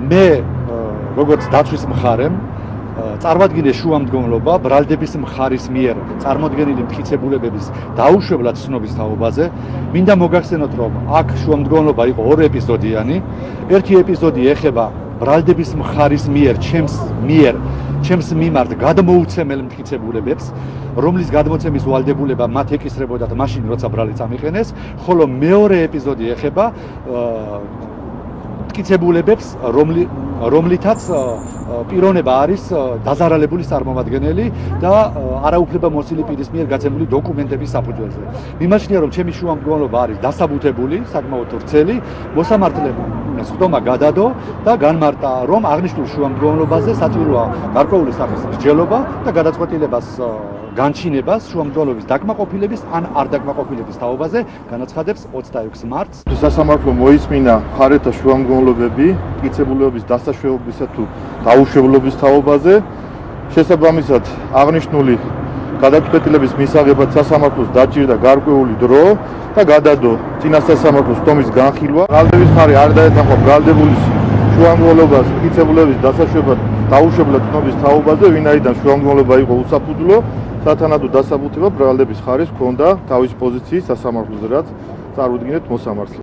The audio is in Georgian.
მე როგორც დაცვის მხარემ წარმოადგინე შუამდგომლობა ბრალდების მხარის მიერ წარმოდგენილი მტკიცებულებების დაუშვებლად ცნობის თაობაზე. მინდა მოგახსენოთ, რომ აქ შუამდგომლობა იყო ორი ეპიზოდიანი. ერთი ეპიზოდი ეხება ბრალდების მხარის მიერ ჩემს მიმართ გადმოუცემელ მტკიცებულებებს, რომლის გადმოცემის ვალდებულება მათ ეკისრებოდათ მაშინ, როცა ბრალი წამიყენეს, ხოლო მეორე ეპიზოდი ეხება მტკიცებულებებს, რომლითაც პიროვნება არის დაზარალებული წარმომადგენელი და არაუფლება მოსილი პირის მიერ გაცემული დოკუმენტების საფუძველზე. მიმაჩნია, რომ ჩემი შუამდგომლობა არის დასაბუთებული, საკმაოდ ვრცელი, მოსამართლემ სხდომა გადადო და განმარტა, რომ აღნიშნულ შუამდგომლობაზე საჭიროა გარკვეული სახის მსჯელობა და გადაწყვეტილებას განჩინებას შუამდგომლობის დაკმაყოფილების ან არ დაკმაყოფილების თაობაზე განაცხადებს 26 მარტს. სასამართლო მოისმინა მხარეთა შუამდგომლობები მტკიცებულებების დასაშვებისა თუ დაუშვებლობის თაობაზე. შესაბამისად, აღნიშნული გადაწყვეტილების მისაღებად სასამართლოს დაჭირდა გარკვეული დრო და გადადო წინა სასამართლოს სხდომის განხილვა. ბრალდების მხარე არ დაეთანხმა ბრალდებულის შუამდგომლობას მტკიცებულების დასაშვებად დაუშვებლად ცნობის თაობაზე, ვინაიდან შუამდგომლობა იყო უსაფუძვლო, სათანადო დასაბუთება ბრალდების მხარეს ჰქონდა თავის პოზიციის სასამართლოზე, რაც წარუდგინეთ მოსამართლეს.